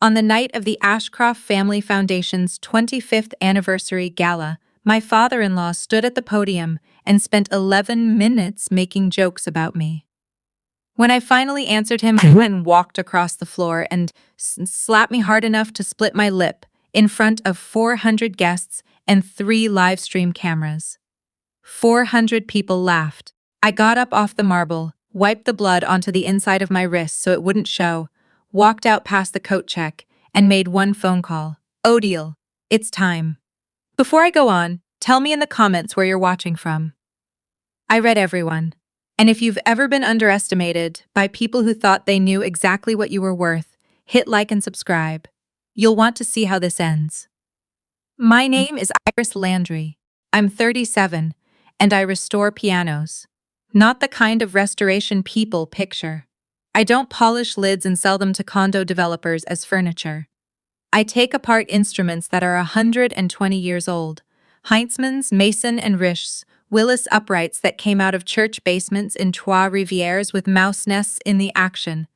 On the night of the Ashcroft Family Foundation's 25th anniversary gala, my father-in-law stood at the podium and spent 11 minutes making jokes about me. When I finally answered him, he went and walked across the floor and slapped me hard enough to split my lip in front of 400 guests and 3 live stream cameras. 400 people laughed. I got up off the marble, wiped the blood onto the inside of my wrist so it wouldn't show, walked out past the coat check, and made one phone call. Odile, it's time. Before I go on, tell me in the comments where you're watching from. I read everyone. And if you've ever been underestimated by people who thought they knew exactly what you were worth, hit like and subscribe. You'll want to see how this ends. My name is Landry. I'm 37, and I restore pianos. Not the kind of restoration people picture. I don't polish lids and sell them to condo developers as furniture. I take apart instruments that are 120 years old. Heinzmann's, Mason and Risch's, Willis uprights that came out of church basements in Trois-Rivières with mouse nests in the action,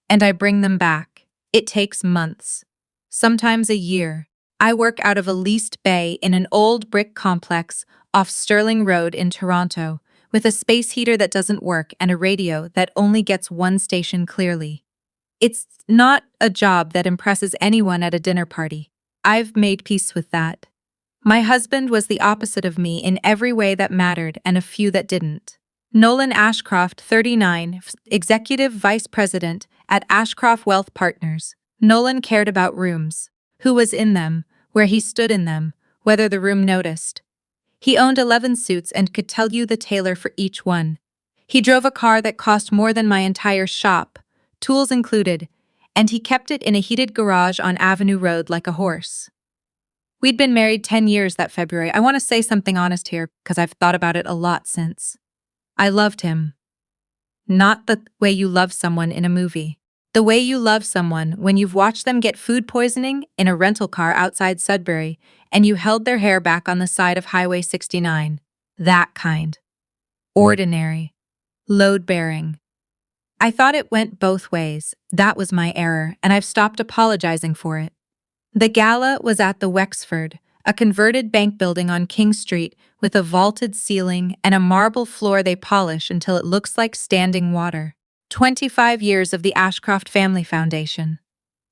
and I bring them back. It takes months, sometimes a year. I work out of a leased bay in an old brick complex off Sterling Road in Toronto, with a space heater that doesn't work and a radio that only gets one station clearly. It's not a job that impresses anyone at a dinner party. I've made peace with that. My husband was the opposite of me in every way that mattered and a few that didn't. Nolan Ashcroft, 39, Executive Vice President at Ashcroft Wealth Partners. Nolan cared about rooms, who was in them, where he stood in them, whether the room noticed. He owned 11 suits and could tell you the tailor for each one. He drove a car that cost more than my entire shop, tools included, and he kept it in a heated garage on Avenue Road like a horse. We'd been married 10 years that February. I want to say something honest here because I've thought about it a lot since. I loved him. Not the way you love someone in a movie. The way you love someone when you've watched them get food poisoning in a rental car outside Sudbury and you held their hair back on the side of Highway 69. That kind. Ordinary. Load-bearing. I thought it went both ways. That was my error, and I've stopped apologizing for it. The gala was at the Wexford, a converted bank building on King Street with a vaulted ceiling and a marble floor they polish until it looks like standing water. 25 years of the Ashcroft Family Foundation.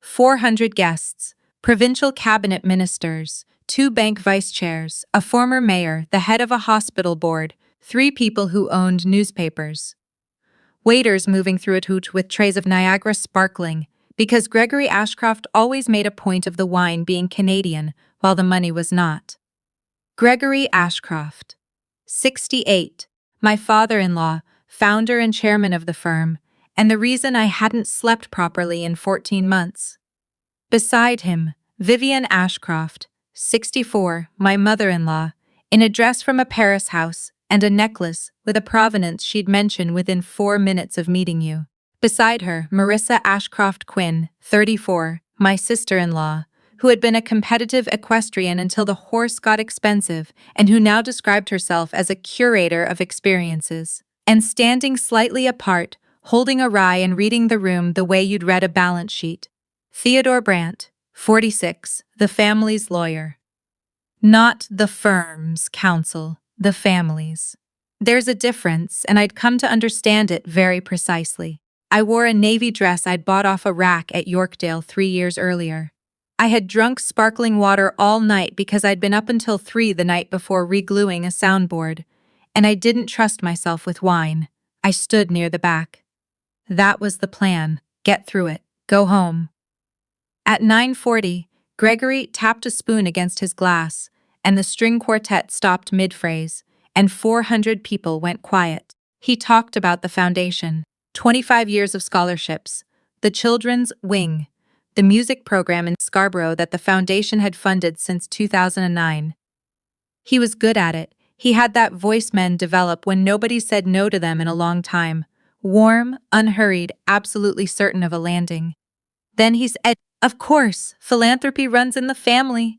400 guests, provincial cabinet ministers, 2 bank vice chairs, a former mayor, the head of a hospital board, 3 people who owned newspapers. Waiters moving through a hoot with trays of Niagara sparkling, because Gregory Ashcroft always made a point of the wine being Canadian while the money was not. Gregory Ashcroft, 68, my father-in-law, founder and chairman of the firm, and the reason I hadn't slept properly in 14 months. Beside him, Vivian Ashcroft, 64, my mother-in-law, in a dress from a Paris house and a necklace with a provenance she'd mention within 4 minutes of meeting you. Beside her, Marissa Ashcroft Quinn, 34, my sister-in-law, who had been a competitive equestrian until the horse got expensive and who now described herself as a curator of experiences. And standing slightly apart, holding a rye and reading the room the way you'd read a balance sheet. Theodore Brandt, 46, the family's lawyer. Not the firm's counsel, the family's. There's a difference, and I'd come to understand it very precisely. I wore a navy dress I'd bought off a rack at Yorkdale 3 years earlier. I had drunk sparkling water all night because I'd been up until 3 the night before regluing a soundboard, and I didn't trust myself with wine. I stood near the back. That was the plan. Get through it. Go home. At 9:40, Gregory tapped a spoon against his glass, and the string quartet stopped mid-phrase, and 400 people went quiet. He talked about the foundation. 25 years of scholarships, the children's wing, the music program in Scarborough that the foundation had funded since 2009. He was good at it. He had that voice men develop when nobody said no to them in a long time. Warm, unhurried, absolutely certain of a landing. Then he said, "Of course, philanthropy runs in the family."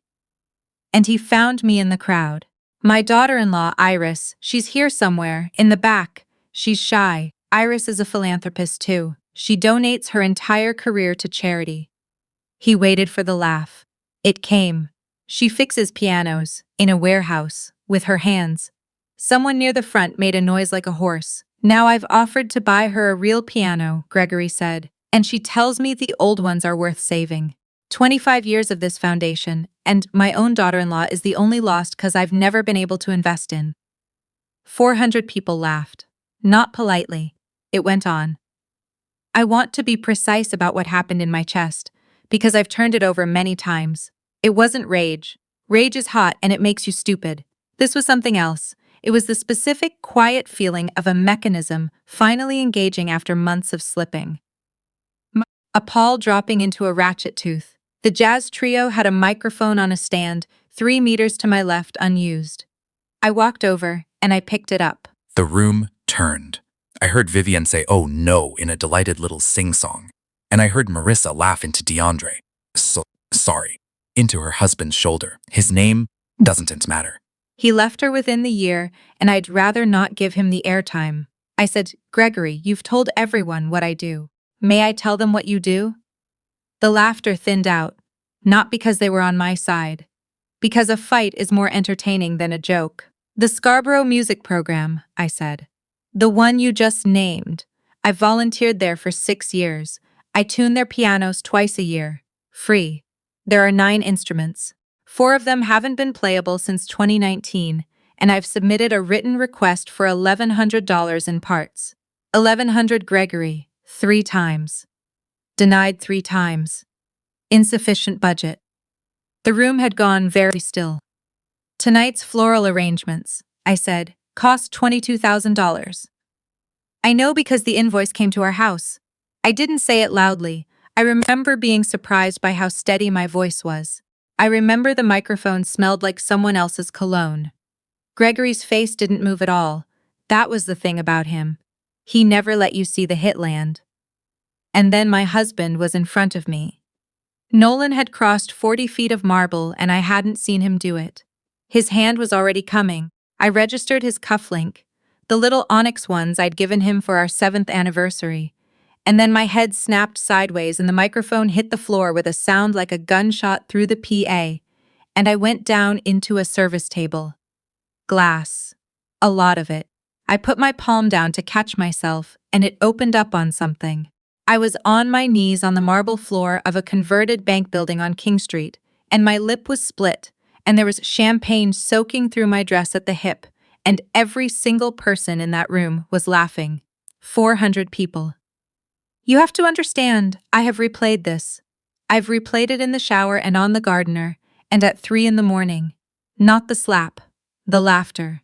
And he found me in the crowd. My daughter-in-law, Iris, she's here somewhere, in the back. She's shy. Iris is a philanthropist too. She donates her entire career to charity. He waited for the laugh. It came. She fixes pianos, in a warehouse, with her hands. Someone near the front made a noise like a horse. Now I've offered to buy her a real piano, Gregory said, and she tells me the old ones are worth saving. 25 years of this foundation, and my own daughter-in-law is the only lost cause I've never been able to invest in. 400 people laughed. Not politely. It went on. I want to be precise about what happened in my chest, because I've turned it over many times. It wasn't rage. Rage is hot and it makes you stupid. This was something else. It was the specific, quiet feeling of a mechanism finally engaging after months of slipping. A pawl dropping into a ratchet tooth. The jazz trio had a microphone on a stand, 3 meters to my left, unused. I walked over, and I picked it up. The room turned. I heard Vivian say, "Oh no," in a delighted little sing-song. And I heard Marissa laugh into DeAndre. Sorry. Into her husband's shoulder. His name doesn't matter. He left her within the year, and I'd rather not give him the airtime. I said, Gregory, you've told everyone what I do. May I tell them what you do? The laughter thinned out, not because they were on my side. Because a fight is more entertaining than a joke. The Scarborough Music Program, I said. The one you just named. I volunteered there for 6 years. I tune their pianos twice a year. Free. There are 9 instruments. 4 of them haven't been playable since 2019, and I've submitted a written request for $1,100 in parts. 1,100 Gregory, 3 times. Denied 3 times. Insufficient budget. The room had gone very still. Tonight's floral arrangements, I said, cost $22,000. I know because the invoice came to our house. I didn't say it loudly. I remember being surprised by how steady my voice was. I remember the microphone smelled like someone else's cologne. Gregory's face didn't move at all. That was the thing about him. He never let you see the hitland. And then my husband was in front of me. Nolan had crossed 40 feet of marble and I hadn't seen him do it. His hand was already coming. I registered his cufflink, the little onyx ones I'd given him for our 7th anniversary. And then my head snapped sideways and the microphone hit the floor with a sound like a gunshot through the PA, and I went down into a service table. Glass. A lot of it. I put my palm down to catch myself, and it opened up on something. I was on my knees on the marble floor of a converted bank building on King Street, and my lip was split, and there was champagne soaking through my dress at the hip, and every single person in that room was laughing. 400 people. You have to understand, I have replayed this. I've replayed it in the shower and on the gardener, and at 3 in the morning. Not the slap, the laughter.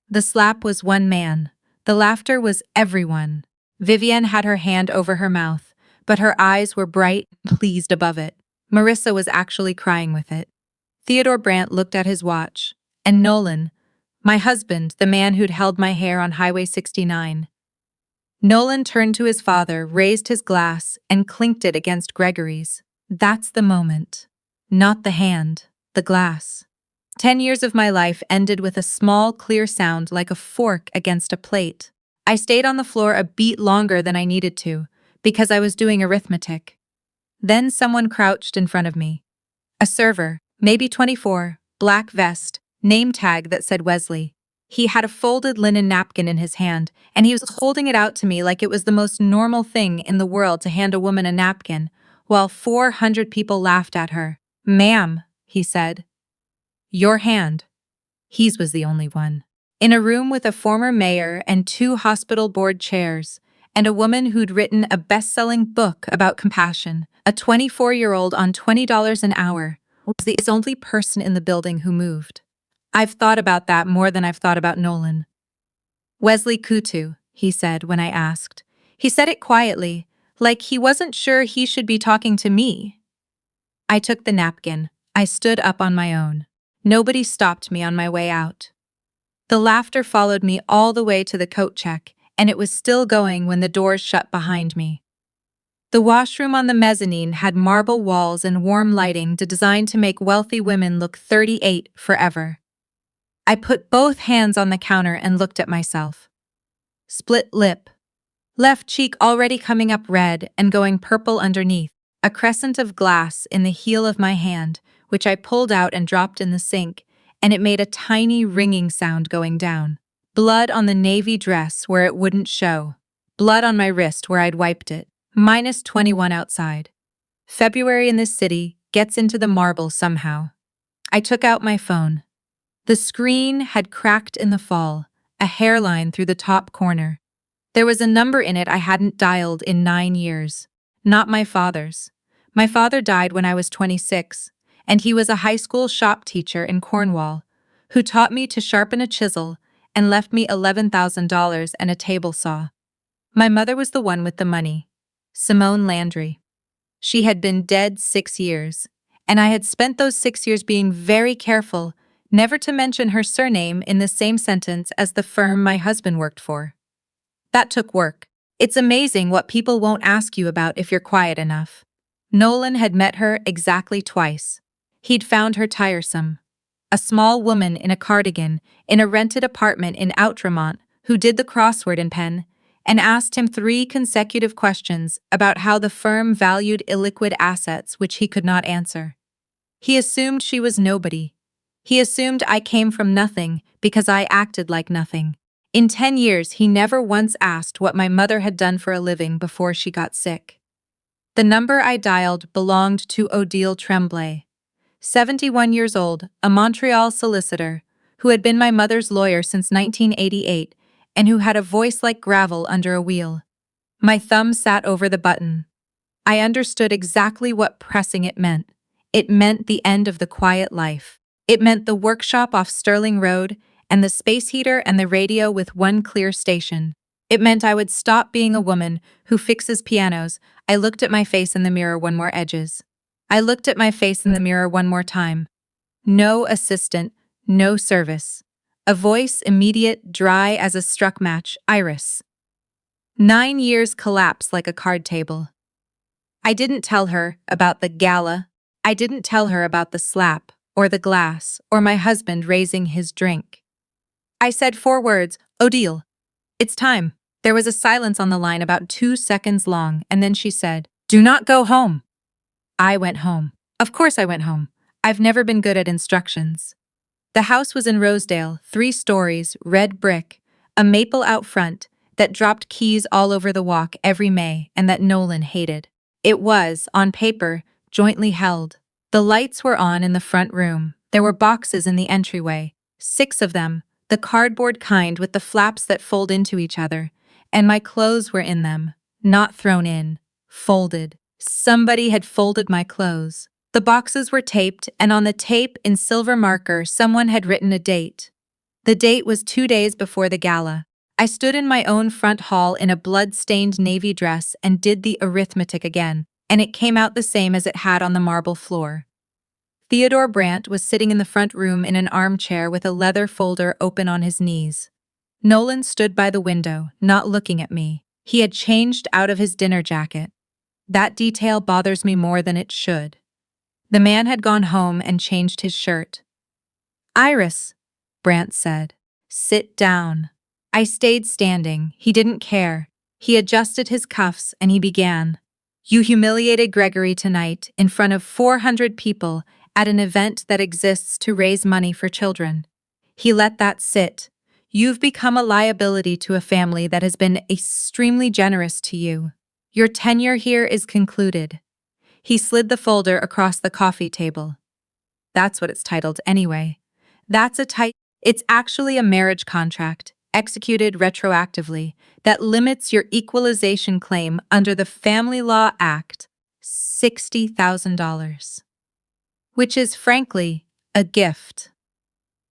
The slap was one man. The laughter was everyone. Vivian had her hand over her mouth, but her eyes were bright and pleased above it. Marissa was actually crying with it. Theodore Brandt looked at his watch, and Nolan, my husband, the man who'd held my hair on Highway 69. Nolan turned to his father, raised his glass, and clinked it against Gregory's. That's the moment. Not the hand, the glass. 10 years of my life ended with a small, clear sound like a fork against a plate. I stayed on the floor a beat longer than I needed to, because I was doing arithmetic. Then someone crouched in front of me. A server, maybe 24, black vest, name tag that said Wesley. He had a folded linen napkin in his hand, and he was holding it out to me like it was the most normal thing in the world to hand a woman a napkin, while 400 people laughed at her. "Ma'am," he said. "Your hand." His was the only one. In a room with a former mayor and 2 hospital board chairs, and a woman who'd written a best-selling book about compassion, a 24-year-old on $20 an hour, was the only person in the building who moved. I've thought about that more than I've thought about Nolan. "Wesley Kutu," he said when I asked. He said it quietly, like he wasn't sure he should be talking to me. I took the napkin. I stood up on my own. Nobody stopped me on my way out. The laughter followed me all the way to the coat check, and it was still going when the doors shut behind me. The washroom on the mezzanine had marble walls and warm lighting designed to make wealthy women look 38 forever. I put both hands on the counter and looked at myself. Split lip. Left cheek already coming up red and going purple underneath. a crescent of glass in the heel of my hand, which I pulled out and dropped in the sink, and it made a tiny ringing sound going down. Blood on the navy dress where it wouldn't show. Blood on my wrist where I'd wiped it. -21 outside. February in this city gets into the marble somehow. I took out my phone. The screen had cracked in the fall, a hairline through the top corner. There was a number in it I hadn't dialed in 9 years. Not my father's. My father died when I was 26, and he was a high school shop teacher in Cornwall, who taught me to sharpen a chisel and left me $11,000 and a table saw. My mother was the one with the money, Simone Landry. She had been dead 6 years, and I had spent those 6 years being very careful never to mention her surname in the same sentence as the firm my husband worked for. That took work. It's amazing what people won't ask you about if you're quiet enough. Nolan had met her exactly twice. He'd found her tiresome. A small woman in a cardigan in a rented apartment in Outremont who did the crossword in pen, and asked him 3 consecutive questions about how the firm valued illiquid assets which he could not answer. He assumed she was nobody. He assumed I came from nothing because I acted like nothing. In 10 years, he never once asked what my mother had done for a living before she got sick. The number I dialed belonged to Odile Tremblay, 71 years old, a Montreal solicitor, who had been my mother's lawyer since 1988 and who had a voice like gravel under a wheel. My thumb sat over the button. I understood exactly what pressing it meant. It meant the end of the quiet life. It meant the workshop off Sterling Road and the space heater and the radio with one clear station. It meant I would stop being a woman who fixes pianos. I looked at my face in the mirror one more edges. I looked at my face in the mirror one more time. No assistant, no service. A voice immediate, dry as a struck match, Iris. 9 years collapsed like a card table. I didn't tell her about the gala. I didn't tell her about the slap, or the glass, or my husband raising his drink. I said 4 words, Odile. It's time. There was a silence on the line about 2 seconds long, and then she said, do not go home. I went home. Of course I went home. I've never been good at instructions. The house was in Rosedale, 3 stories, red brick, a maple out front that dropped keys all over the walk every May and that Nolan hated. It was, on paper, jointly held. The lights were on in the front room. There were boxes in the entryway, 6 of them, the cardboard kind with the flaps that fold into each other, and my clothes were in them, not thrown in, folded. Somebody had folded my clothes. The boxes were taped, and on the tape, in silver marker, someone had written a date. The date was 2 days before the gala. I stood in my own front hall in a blood-stained navy dress and did the arithmetic again, and it came out the same as it had on the marble floor. Theodore Brandt was sitting in the front room in an armchair with a leather folder open on his knees. Nolan stood by the window, not looking at me. He had changed out of his dinner jacket. That detail bothers me more than it should. The man had gone home and changed his shirt. Iris, Brandt said. Sit down. I stayed standing. He didn't care. He adjusted his cuffs and he began. You humiliated Gregory tonight in front of 400 people at an event that exists to raise money for children. He let that sit. You've become a liability to a family that has been extremely generous to you. Your tenure here is concluded. He slid the folder across the coffee table. That's what it's titled anyway. It's actually a marriage contract, executed retroactively, that limits your equalization claim under the Family Law Act, $60,000. Which is, frankly, a gift.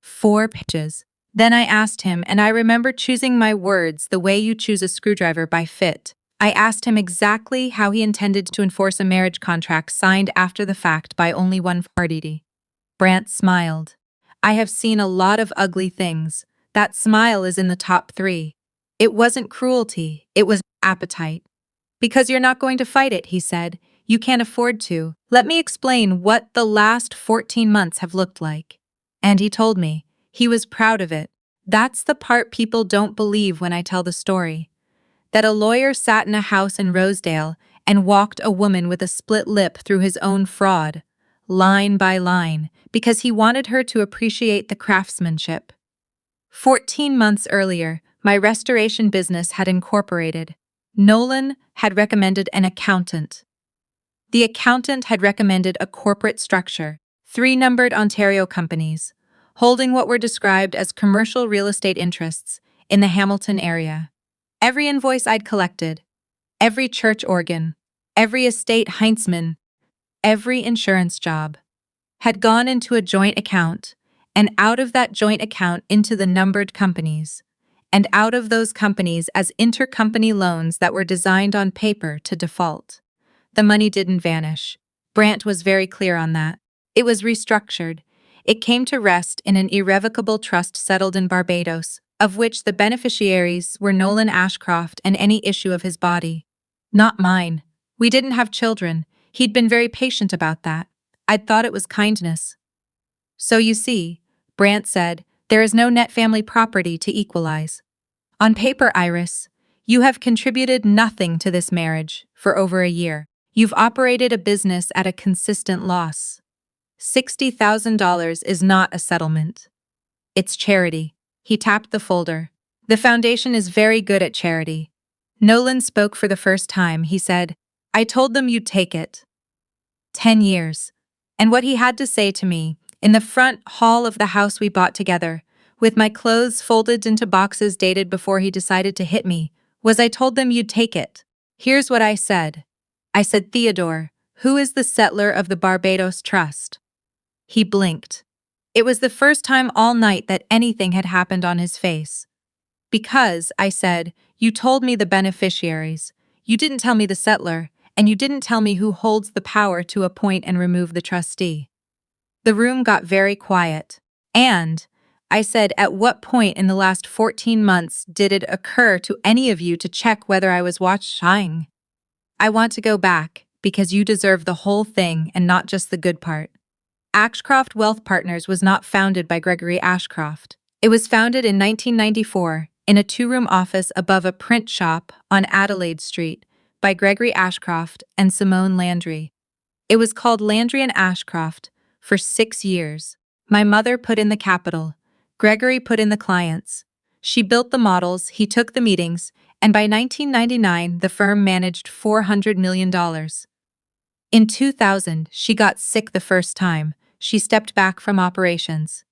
4 pages. Then I asked him, and I remember choosing my words the way you choose a screwdriver by fit. I asked him exactly how he intended to enforce a marriage contract signed after the fact by only one party. Brandt smiled. I have seen a lot of ugly things. That smile is in the top 3. It wasn't cruelty, it was appetite. Because you're not going to fight it, he said. You can't afford to. Let me explain what the last 14 months have looked like. And he told me. He was proud of it. That's the part people don't believe when I tell the story. That a lawyer sat in a house in Rosedale and walked a woman with a split lip through his own fraud, line by line, because he wanted her to appreciate the craftsmanship. 14 months earlier, my restoration business had incorporated. Nolan had recommended an accountant. The accountant had recommended a corporate structure, 3 numbered Ontario companies, holding what were described as commercial real estate interests in the Hamilton area. Every invoice I'd collected, every church organ, every estate Heinzman, every insurance job, had gone into a joint account, and out of that joint account into the numbered companies, and out of those companies as intercompany loans that were designed on paper to default. The money didn't vanish. Brant was very clear on that. It was restructured. It came to rest in an irrevocable trust settled in Barbados, of which the beneficiaries were Nolan Ashcroft and any issue of his body. Not mine. We didn't have children. He'd been very patient about that. I'd thought it was kindness. So you see, Brant said, there is no net family property to equalize. On paper, Iris, you have contributed nothing to this marriage for over a year. You've operated a business at a consistent loss. $60,000 is not a settlement. It's charity. He tapped the folder. The foundation is very good at charity. Nolan spoke for the first time. He said, I told them you'd take it. 10 years. And what he had to say to me, in the front hall of the house we bought together, with my clothes folded into boxes dated before he decided to hit me, was I told them you'd take it. Here's what I said. I said, Theodore, who is the settler of the Barbados Trust? He blinked. It was the first time all night that anything had happened on his face. Because, I said, you told me the beneficiaries. You didn't tell me the settler, and you didn't tell me who holds the power to appoint and remove the trustee. The room got very quiet. And, I said, at what point in the last 14 months did it occur to any of you to check whether I was watching? I want to go back, because you deserve the whole thing and not just the good part. Ashcroft Wealth Partners was not founded by Gregory Ashcroft. It was founded in 1994 in a 2-room office above a print shop on Adelaide Street by Gregory Ashcroft and Simone Landry. It was called Landry and Ashcroft for 6 years. My mother put in the capital. Gregory put in the clients. She built the models, he took the meetings, and by 1999 the firm managed $400 million. In 2000, she got sick the first time. She stepped back from operations.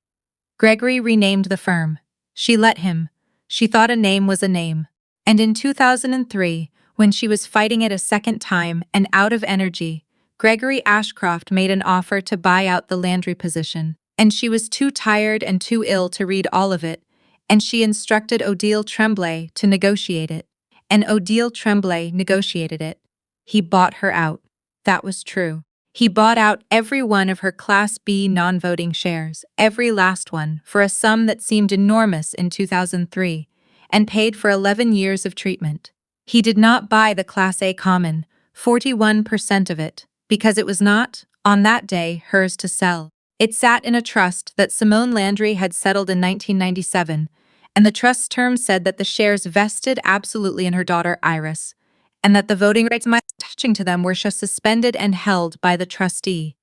Gregory renamed the firm. She let him. She thought a name was a name. And in 2003, when she was fighting it a second time and out of energy, Gregory Ashcroft made an offer to buy out the Landry position, and she was too tired and too ill to read all of it, and she instructed Odile Tremblay to negotiate it, and Odile Tremblay negotiated it. He bought her out. That was true. He bought out every one of her Class B non-voting shares, every last one, for a sum that seemed enormous in 2003, and paid for 11 years of treatment. He did not buy the Class A common, 41% of it, because it was not, on that day, hers to sell. It sat in a trust that Simone Landry had settled in 1997, and the trust's terms said that the shares vested absolutely in her daughter Iris, and that the voting rights attaching to them were suspended and held by the trustee,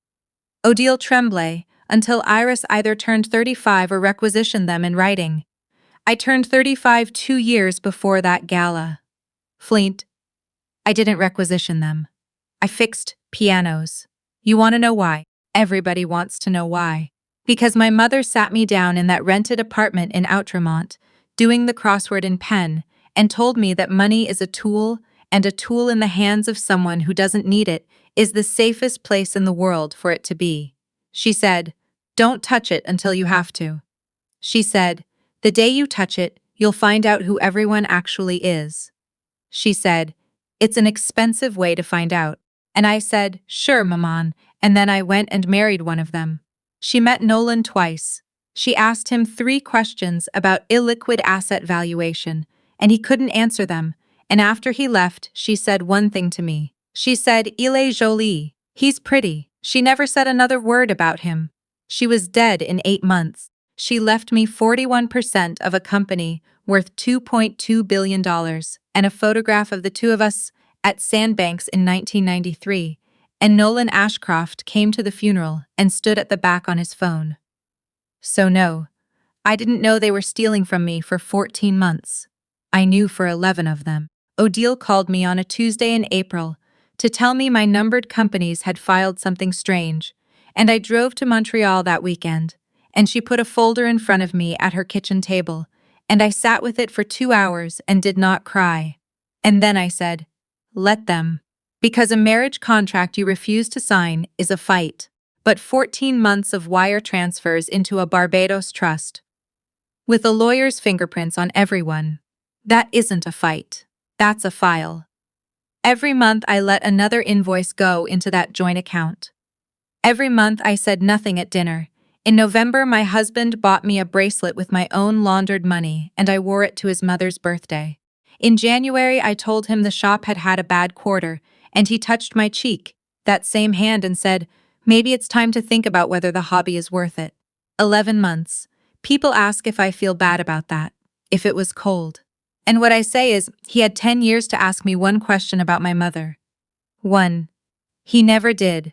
Odile Tremblay, until Iris either turned 35 or requisitioned them in writing. I turned 35 2 years before that gala. Flint. I didn't requisition them. I fixed pianos. You want to know why? Everybody wants to know why. Because my mother sat me down in that rented apartment in Outremont, doing the crossword in pen, and told me that money is a tool, and a tool in the hands of someone who doesn't need it is the safest place in the world for it to be. She said, don't touch it until you have to. She said, the day you touch it, you'll find out who everyone actually is. She said, it's an expensive way to find out. And I said, sure, Maman, and then I went and married one of them. She met Nolan twice. She asked him 3 questions about illiquid asset valuation, and he couldn't answer them. And after he left, she said one thing to me. She said, il est joli. He's pretty. She never said another word about him. She was dead in 8 months. She left me 41% of a company worth $2.2 billion and a photograph of the two of us at Sandbanks in 1993, and Nolan Ashcroft came to the funeral and stood at the back on his phone. So no, I didn't know they were stealing from me for 14 months. I knew for 11 of them. Odile called me on a Tuesday in April to tell me my numbered companies had filed something strange, and I drove to Montreal that weekend, and she put a folder in front of me at her kitchen table, and I sat with it for 2 hours and did not cry. And then I said, let them. Because a marriage contract you refuse to sign is a fight, but 14 months of wire transfers into a Barbados trust, with a lawyer's fingerprints on everyone, that isn't a fight. That's a file. Every month I let another invoice go into that joint account. Every month I said nothing at dinner. In November, my husband bought me a bracelet with my own laundered money, and I wore it to his mother's birthday. In January, I told him the shop had had a bad quarter, and he touched my cheek, that same hand, and said, maybe it's time to think about whether the hobby is worth it. 11 months. People ask if I feel bad about that, if it was cold. And what I say is, he had 10 years to ask me one question about my mother. 1. He never did.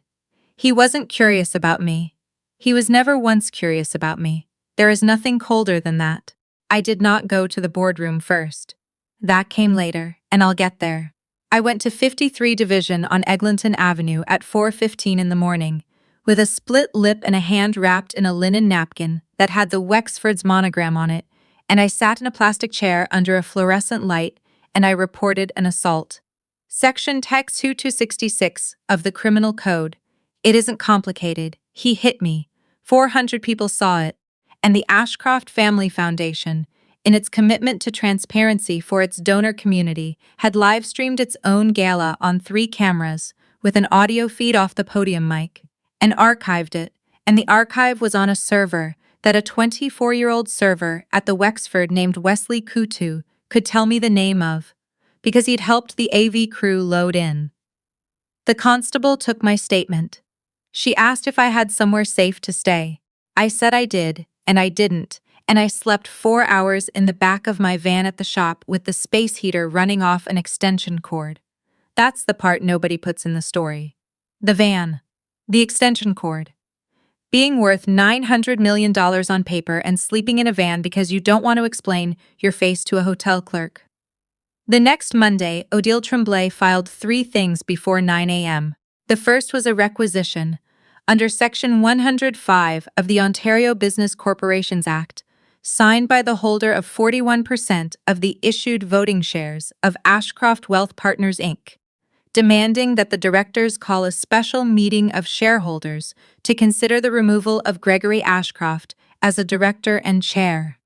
He wasn't curious about me. He was never once curious about me. There is nothing colder than that. I did not go to the boardroom first. That came later, and I'll get there. I went to 53 Division on Eglinton Avenue at 4:15 in the morning, with a split lip and a hand wrapped in a linen napkin that had the Wexford's monogram on it, and I sat in a plastic chair under a fluorescent light, and I reported an assault. Section Text 2266 of the Criminal Code. It isn't complicated. He hit me. 400 people saw it. And the Ashcroft Family Foundation, in its commitment to transparency for its donor community, had live-streamed its own gala on 3 cameras with an audio feed off the podium mic, and archived it, and the archive was on a server that a 24-year-old server at the Wexford named Wesley Coutu could tell me the name of, because he'd helped the AV crew load in. The constable took my statement. She asked if I had somewhere safe to stay. I said I did, and I didn't, and I slept 4 hours in the back of my van at the shop with the space heater running off an extension cord. That's the part nobody puts in the story. The van. The extension cord. Being worth $900 million on paper and sleeping in a van because you don't want to explain your face to a hotel clerk. The next Monday, Odile Tremblay filed 3 things before 9 a.m. The first was a requisition, under Section 105 of the Ontario Business Corporations Act, signed by the holder of 41% of the issued voting shares of Ashcroft Wealth Partners, Inc., demanding that the directors call a special meeting of shareholders to consider the removal of Gregory Ashcroft as a director and chair.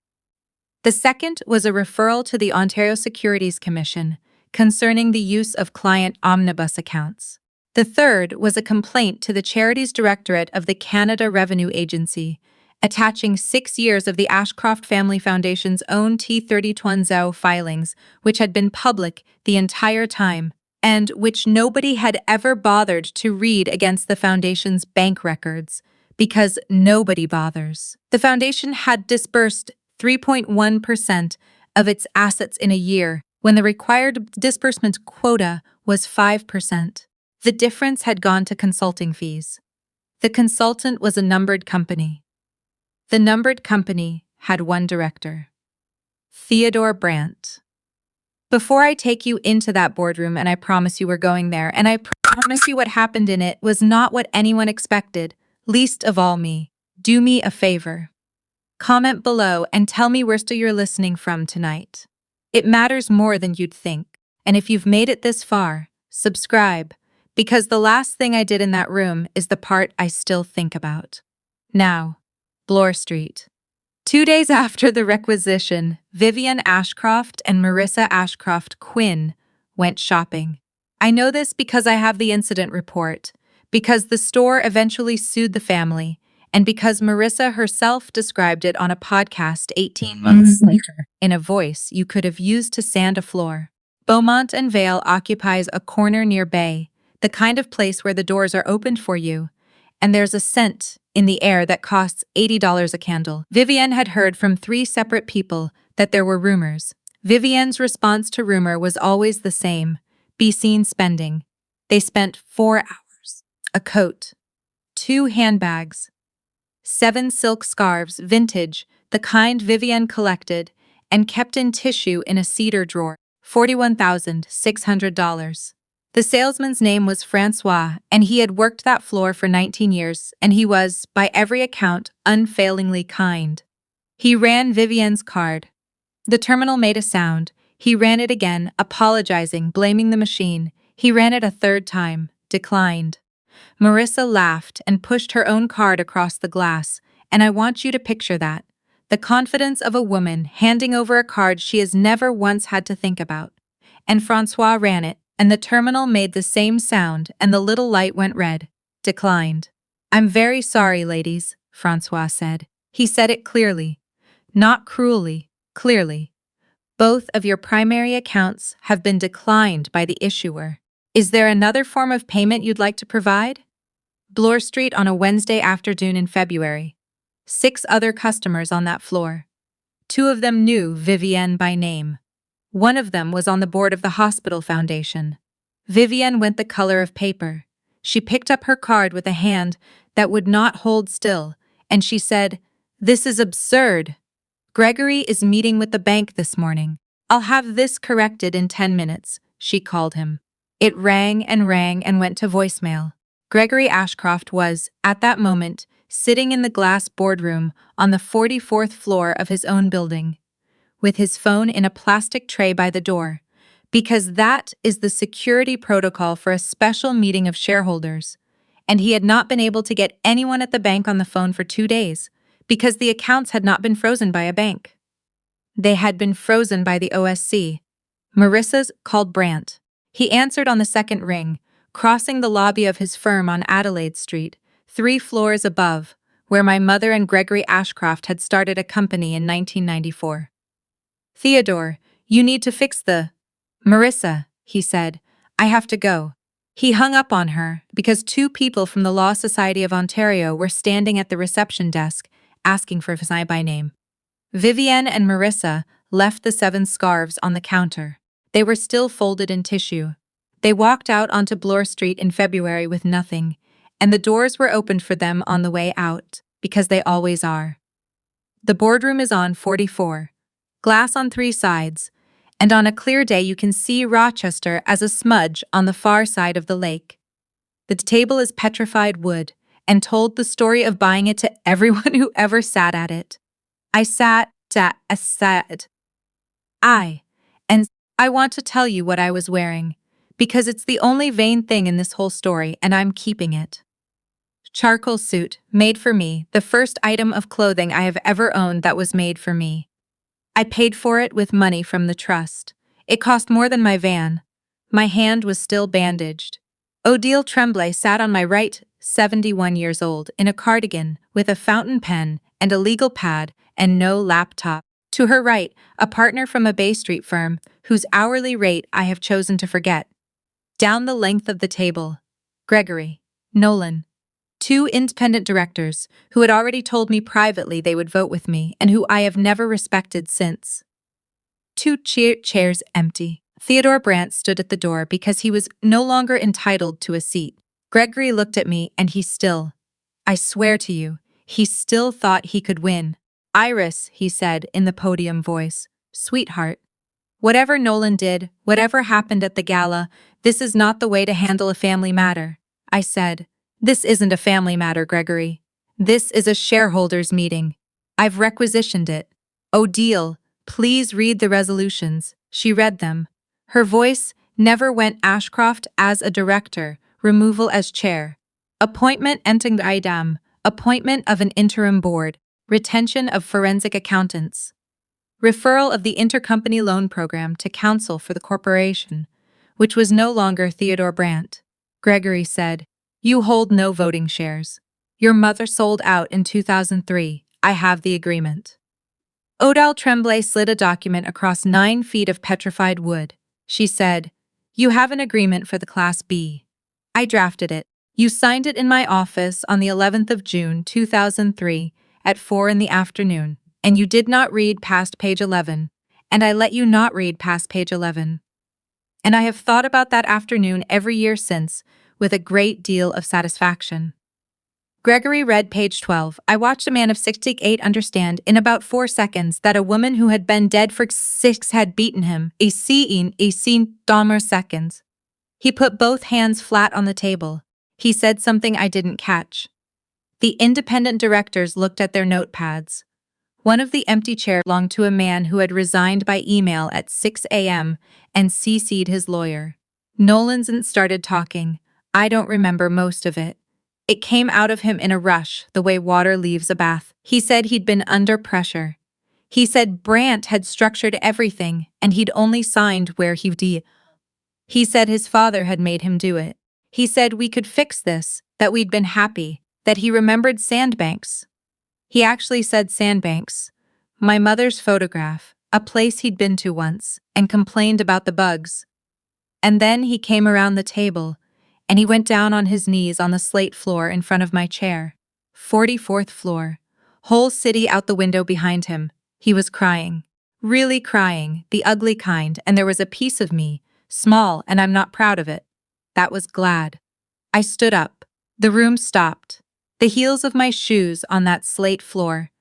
The second was a referral to the Ontario Securities Commission concerning the use of client omnibus accounts. The third was a complaint to the Charities Directorate of the Canada Revenue Agency, attaching 6 years of the Ashcroft Family Foundation's own T3020 filings, which had been public the entire time, and which nobody had ever bothered to read against the Foundation's bank records, because nobody bothers. The Foundation had disbursed 3.1% of its assets in a year, when the required disbursement quota was 5%. The difference had gone to consulting fees. The consultant was a numbered company. The numbered company had one director, Theodore Brandt. Before I take you into that boardroom, and I promise you we're going there, and I promise you what happened in it was not what anyone expected, least of all me, do me a favor. Comment below and tell me where you're listening from tonight. It matters more than you'd think. And if you've made it this far, subscribe, because the last thing I did in that room is the part I still think about. Now, Bloor Street. 2 days after the requisition, Vivian Ashcroft and Marissa Ashcroft Quinn went shopping. I know this because I have the incident report, because the store eventually sued the family, and because Marissa herself described it on a podcast 18 months later in a voice you could have used to sand a floor. Beaumont and Vale occupies a corner near Bay, the kind of place where the doors are opened for you, and there's a scent in the air that costs $80 a candle. Vivienne had heard from 3 separate people that there were rumors. Vivienne's response to rumor was always the same. be seen spending. They spent 4 hours. A coat, 2 handbags, 7 silk scarves, vintage, the kind Vivienne collected, and kept in tissue in a cedar drawer. $41,600. The salesman's name was Francois, and he had worked that floor for 19 years, and he was, by every account, unfailingly kind. He ran Vivienne's card. The terminal made a sound. He ran it again, apologizing, blaming the machine. He ran it a third time, declined. Marissa laughed and pushed her own card across the glass, and I want you to picture that. The confidence of a woman handing over a card she has never once had to think about. And Francois ran it, and the terminal made the same sound, and the little light went red. Declined. "I'm very sorry, ladies," Francois said. He said it clearly. Not cruelly, clearly. "Both of your primary accounts have been declined by the issuer. Is there another form of payment you'd like to provide?" Bloor Street on a Wednesday afternoon in February. 6 other customers on that floor. 2 of them knew Vivienne by name. One of them was on the board of the hospital foundation. Vivienne went the color of paper. She picked up her card with a hand that would not hold still, and she said, "This is absurd. Gregory is meeting with the bank this morning. I'll have this corrected in 10 minutes, she called him. It rang and went to voicemail. Gregory Ashcroft was, at that moment, sitting in the glass boardroom on the 44th floor of his own building, with his phone in a plastic tray by the door, because that is the security protocol for a special meeting of shareholders. And he had not been able to get anyone at the bank on the phone for 2 days, because the accounts had not been frozen by a bank. They had been frozen by the OSC. Marissa's called Brandt. He answered on the second ring, crossing the lobby of his firm on Adelaide Street, 3 floors above, where my mother and Gregory Ashcroft had started a company in 1994. "Theodore, you need to fix the—" "Marissa," he said, "I have to go." He hung up on her because 2 people from the Law Society of Ontario were standing at the reception desk asking for his by name. Vivienne and Marissa left the 7 scarves on the counter. They were still folded in tissue. They walked out onto Bloor Street in February with nothing, and the doors were opened for them on the way out, because they always are. The boardroom is on 44, glass on 3 sides, and on a clear day you can see Rochester as a smudge on the far side of the lake. The table is petrified wood, and told the story of buying it to everyone who ever sat at it. I want to tell you what I was wearing, because it's the only vain thing in this whole story, and I'm keeping it. Charcoal suit, made for me, the first item of clothing I have ever owned that was made for me. I paid for it with money from the trust. It cost more than my van. My hand was still bandaged. Odile Tremblay sat on my right, 71 years old, in a cardigan, with a fountain pen and a legal pad and no laptop. To her right, a partner from a Bay Street firm, whose hourly rate I have chosen to forget. Down the length of the table, Gregory, Nolan, 2 independent directors who had already told me privately they would vote with me and who I have never respected since. 2 chairs empty. Theodore Brandt stood at the door because he was no longer entitled to a seat. Gregory looked at me and I swear to you, he still thought he could win. "Iris," he said in the podium voice, "sweetheart. Whatever Nolan did, whatever happened at the gala, this is not the way to handle a family matter." I said, "This isn't a family matter, Gregory. This is a shareholders' meeting. I've requisitioned it. Odile, please read the resolutions." She read them. Her voice never went. "Ashcroft as a director, removal as chair. Appointment entering item, appointment of an interim board, retention of forensic accountants. Referral of the intercompany loan program to counsel for the corporation," which was no longer Theodore Brandt. Gregory said, "You hold no voting shares. Your mother sold out in 2003. I have the agreement." Odile Tremblay slid a document across 9 feet of petrified wood. She said, "You have an agreement for the Class B. I drafted it. You signed it in my office on the 11th of June, 2003, at 4 in the afternoon, and you did not read past page 11, and I let you not read past page 11. And I have thought about that afternoon every year since, with a great deal of satisfaction. Gregory read page 12. I watched a man of 68 understand in about 4 seconds that a woman who had been dead for 6 had beaten him. A scene seconds. He put both hands flat on the table. He said something I didn't catch. The independent directors looked at their notepads. One of the empty chairs belonged to a man who had resigned by email at 6 a.m. and CC'd his lawyer. Nolan's started talking. I don't remember most of it. It came out of him in a rush, the way water leaves a bath. He said he'd been under pressure. He said Brandt had structured everything and he'd only signed where he'd. He said his father had made him do it. He said we could fix this, that we'd been happy, that he remembered Sandbanks. He actually said Sandbanks, my mother's photograph, a place he'd been to once, and complained about the bugs. And then he came around the table, and he went down on his knees on the slate floor in front of my chair. 44th floor. Whole city out the window behind him. He was crying. Really crying, the ugly kind, and there was a piece of me, small, and I'm not proud of it, that was glad. I stood up. The room stopped. The heels of my shoes on that slate floor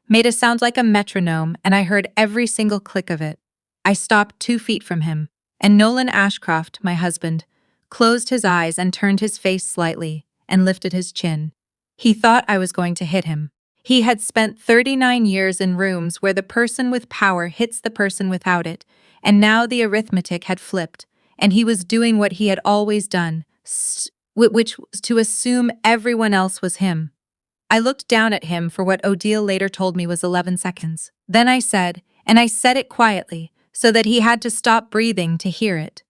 made a sound like a metronome, and I heard every single click of it. I stopped 2 feet from him, and Nolan Ashcroft, my husband, closed his eyes and turned his face slightly and lifted his chin. He thought I was going to hit him. He had spent 39 years in rooms where the person with power hits the person without it, and now the arithmetic had flipped, and he was doing what he had always done, which was to assume everyone else was him. I looked down at him for what Odile later told me was 11 seconds. Then I said, and I said it quietly, so that he had to stop breathing to hear it.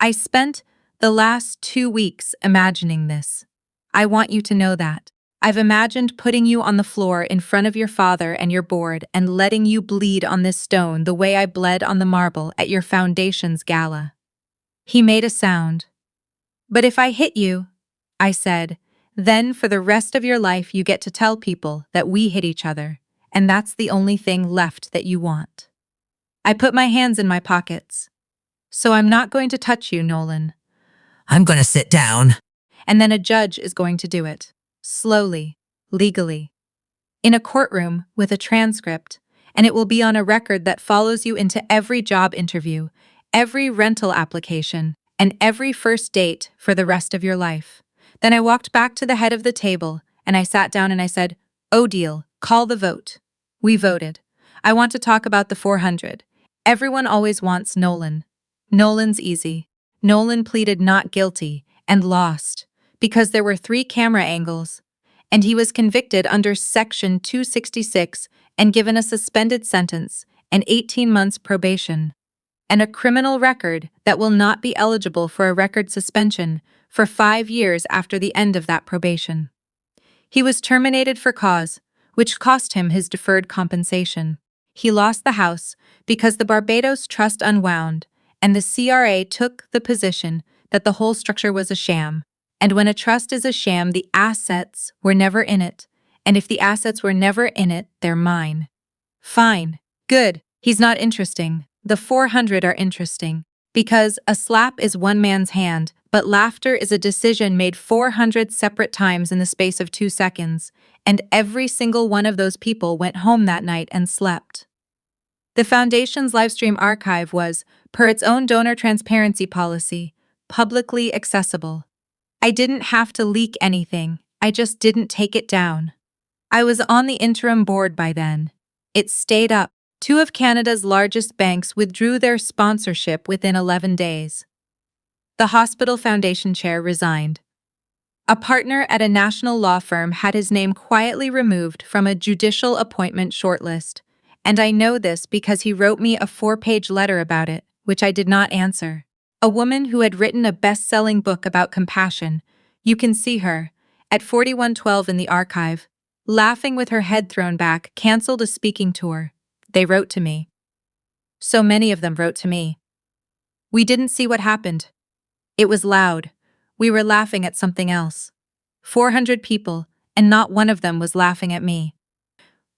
I spent the last 2 weeks imagining this. I want you to know that. I've imagined putting you on the floor in front of your father and your board and letting you bleed on this stone the way I bled on the marble at your foundation's gala. He made a sound. But if I hit you, I said, then for the rest of your life you get to tell people that we hit each other, and that's the only thing left that you want. I put my hands in my pockets. So I'm not going to touch you, Nolan. I'm going to sit down. And then a judge is going to do it. Slowly, legally. In a courtroom with a transcript, and it will be on a record that follows you into every job interview, every rental application, and every first date for the rest of your life. Then I walked back to the head of the table, and I sat down and I said, Odile, call the vote. We voted. I want to talk about the 400. Everyone always wants Nolan. Nolan's easy. Nolan pleaded not guilty and lost because there were 3 camera angles, and he was convicted under Section 266 and given a suspended sentence and 18 months probation, and a criminal record that will not be eligible for a record suspension for 5 years after the end of that probation. He was terminated for cause, which cost him his deferred compensation. He lost the house because the Barbados Trust unwound, and the CRA took the position that the whole structure was a sham. And when a trust is a sham, the assets were never in it. And if the assets were never in it, they're mine. Fine. Good. He's not interesting. The 400 are interesting. Because a slap is one man's hand, but laughter is a decision made 400 separate times in the space of 2 seconds, and every single one of those people went home that night and slept. The Foundation's livestream archive was, per its own donor transparency policy, publicly accessible. I didn't have to leak anything, I just didn't take it down. I was on the interim board by then. It stayed up. 2 of Canada's largest banks withdrew their sponsorship within 11 days. The hospital foundation chair resigned. A partner at a national law firm had his name quietly removed from a judicial appointment shortlist, and I know this because he wrote me a 4-page letter about it, which I did not answer. A woman who had written a best-selling book about compassion, you can see her, at 4112 in the archive, laughing with her head thrown back, canceled a speaking tour. They wrote to me. So many of them wrote to me. We didn't see what happened. It was loud. We were laughing at something else. 400 people, and not one of them was laughing at me.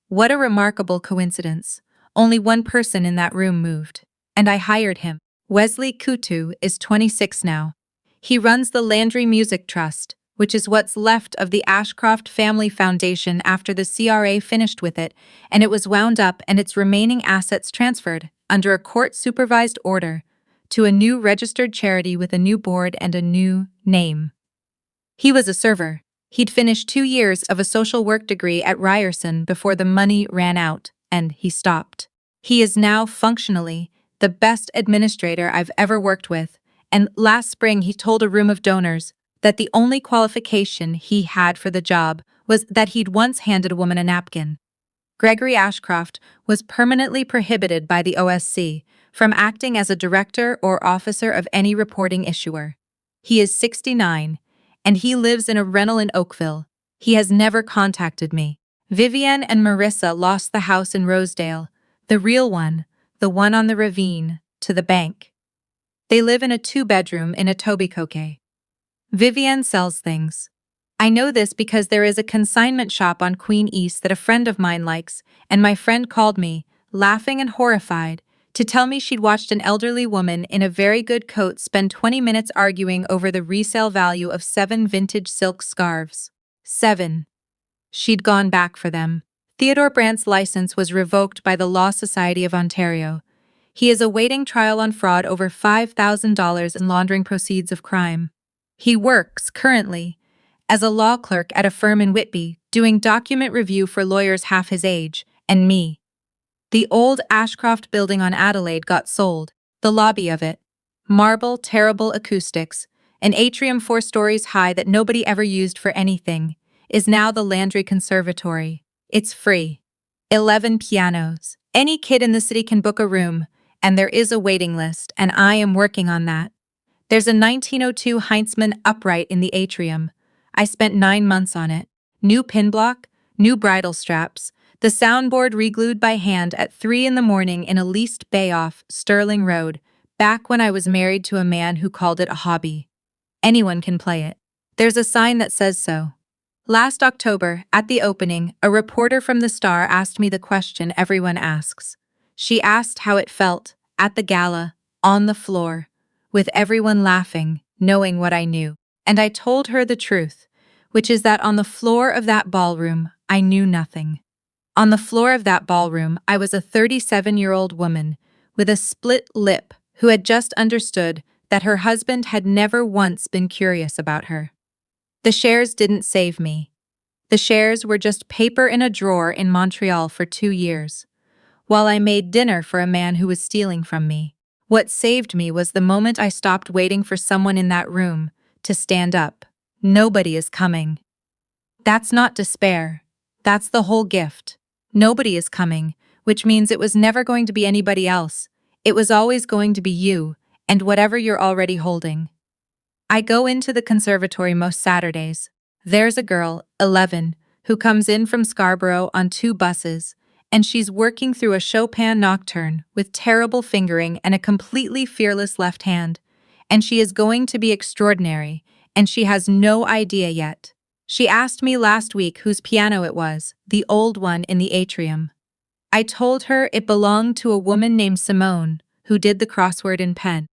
What a remarkable coincidence. Only one person in that room moved, and I hired him. Wesley Kutu is 26 now. He runs the Landry Music Trust, which is what's left of the Ashcroft Family Foundation after the CRA finished with it, and it was wound up and its remaining assets transferred, under a court-supervised order, to a new registered charity with a new board and a new name. He was a server. He'd finished 2 years of a social work degree at Ryerson before the money ran out, and he stopped. He is now functionally the best administrator I've ever worked with, and last spring he told a room of donors that the only qualification he had for the job was that he'd once handed a woman a napkin. Gregory Ashcroft was permanently prohibited by the OSC from acting as a director or officer of any reporting issuer. He is 69, and he lives in a rental in Oakville. He has never contacted me. Vivian and Marissa lost the house in Rosedale, the real one, the one on the ravine, to the bank. They live in a 2-bedroom in Etobicoke. Vivian sells things. I know this because there is a consignment shop on Queen East that a friend of mine likes, and my friend called me, laughing and horrified, to tell me she'd watched an elderly woman in a very good coat spend 20 minutes arguing over the resale value of 7 vintage silk scarves. 7. She'd gone back for them. Theodore Brandt's license was revoked by the Law Society of Ontario. He is awaiting trial on fraud over $5,000 in laundering proceeds of crime. He works, currently, as a law clerk at a firm in Whitby, doing document review for lawyers half his age, and me. The old Ashcroft building on Adelaide got sold, the lobby of it. Marble, terrible acoustics, an atrium 4 stories high that nobody ever used for anything, is now the Landry Conservatory. It's free. 11 pianos. Any kid in the city can book a room, and there is a waiting list, and I am working on that. There's a 1902 Heinzmann upright in the atrium. I spent 9 months on it. New pin block, new bridle straps, the soundboard reglued by hand at 3 in the morning in a leased bay off Sterling Road, back when I was married to a man who called it a hobby. Anyone can play it. There's a sign that says so. Last October, at the opening, a reporter from the Star asked me the question everyone asks. She asked how it felt, at the gala, on the floor, with everyone laughing, knowing what I knew. And I told her the truth, which is that on the floor of that ballroom, I knew nothing. On the floor of that ballroom, I was a 37-year-old woman with a split lip who had just understood that her husband had never once been curious about her. The shares didn't save me. The shares were just paper in a drawer in Montreal for 2 years, while I made dinner for a man who was stealing from me. What saved me was the moment I stopped waiting for someone in that room to stand up. Nobody is coming. That's not despair. That's the whole gift. Nobody is coming, which means it was never going to be anybody else. It was always going to be you, and whatever you're already holding. I go into the conservatory most Saturdays. There's a girl, 11, who comes in from Scarborough on 2 buses, and she's working through a Chopin nocturne with terrible fingering and a completely fearless left hand. And she is going to be extraordinary, and she has no idea yet. She asked me last week whose piano it was, the old one in the atrium. I told her it belonged to a woman named Simone, who did the crossword in pen.